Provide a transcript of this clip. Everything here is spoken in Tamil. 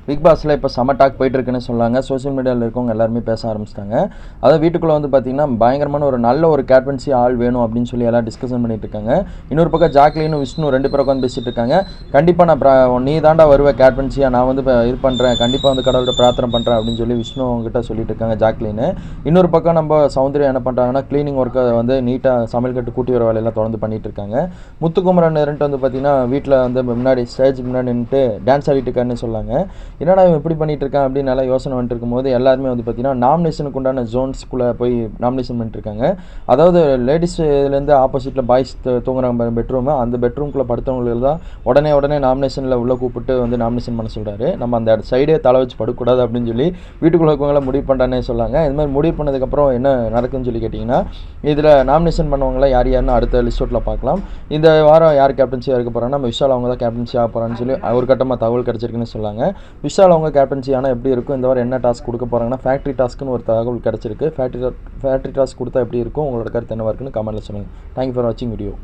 பிக் பாஸில் இப்போ செம டாக் போயிட்டு இருக்குன்னு சொல்லாங்க. சோஷியல் மீடியாவில் இருக்கவங்க எல்லாருமே பேச ஆரம்பிச்சிட்டாங்க. அதாவது வீட்டுக்குள்ளே வந்து பார்த்தீங்கன்னா பயங்கரமான ஒரு நல்ல ஒரு கேப்டன்சி ஆள் வேணும் அப்படின்னு சொல்லி எல்லாம் டிஸ்கஷன் பண்ணிட்டு இருக்காங்க. இன்னொரு பக்கம் ஜாக்லினும் விஷ்ணு 2 பேரும் உட்காந்து பேசிட்டு இருக்காங்க. கண்டிப்பாக நான் நீ தாண்டா வருவேன் கேப்டன்சியாக, நான் வந்து இது பண்ணுறேன், கண்டிப்பாக வந்து கடவுள்கிட்ட பிரார்த்தனை பண்ணுறேன் அப்படின்னு சொல்லி விஷ்ணு அவங்ககிட்ட சொல்லிட்டு இருக்காங்க ஜாக்லின்னு. இன்னொரு பக்கம் நம்ம சௌந்தர்யா என்ன பண்ணுறாங்கன்னா க்ளீனிங் ஒர்க்கை வந்து நீட்டாக சமையல் கட்டு கூட்டி வர வேலையெல்லாம் தொடர்ந்து பண்ணிட்டு இருக்காங்க. முத்துக்குமரன் வந்து பார்த்தீங்கன்னா வீட்டில் வந்து முன்னாடி ஸ்டேஜ் முன்னாடி நின்றுட்டு டான்ஸ் ஆடிட்டு இருக்காருன்னு சொல்லாங்க. என்னடா இவன் இப்படி பண்ணிட்டு இருக்கான் அப்படின்னு நல்லா யோசனை பண்ணிட்டு இருக்கும்போது எல்லாருமே வந்து பார்த்தீங்கன்னா நாமினேஷனுக்கு உண்டான ஜோன்ஸ்குள்ளே போய் நாமினேஷன் பண்ணிட்டு இருக்காங்க. அதாவது லேடிஸ்லேருந்து ஆப்போசிட்டில் பாய்ஸ் தூங்குறாங்க பெட்ரூமு, அந்த பெட்ரூம்குள்ளே படுத்தவங்களுக்கு தான் உடனே நாமினேஷனில் உள்ளே கூப்பிட்டு வந்து நாமினேஷன் பண்ண சொல்கிறாரு. நம்ம அந்த சைடே தலை வச்சு படுக்கூடாது அப்படின்னு சொல்லி வீட்டுக்குள்ளே இருக்கவங்கள முடிவு பண்ணுறானே சொல்லாங்க. இது மாதிரி முடிவு பண்ணதுக்கப்புறம் என்ன நடக்குன்னு சொல்லி கேட்டிங்கன்னா, இதில் நாமினேஷன் பண்ணவங்களாம் யாருன்னு அடுத்த லிஸ்ட்டில் பார்க்கலாம். இந்த வாரம் யார் கேப்டன்சியாக இருக்க போகிறாங்கன்னா நம்ம விஷால் அவங்க தான் கேப்டன்சி ஆக போகிறான்னு சொல்லி ஒரு கட்டமாக தகவல் கிடச்சிருக்குன்னு சொல்லாங்க. விஷால் அவங்க கேப்டன்சி ஆனால் எப்படி இருக்கும், இந்த வாரம் என்ன டாஸ்க் கொடுக்க போகிறாங்கன்னா ஃபேக்ட்ரி டாஸ்க்குன்னு ஒரு தகவல் கிடச்சிருக்கு. ஃபேக்ட்ரி டாஸ்க் கொடுத்தா எப்படி இருக்கும், உங்களோட கருத்து என்னவாக இருக்குன்னு கமெண்ட்டில் சொல்லுங்கள். தேங்க்யூ ஃபார் வாட்சிங் வீடியோ.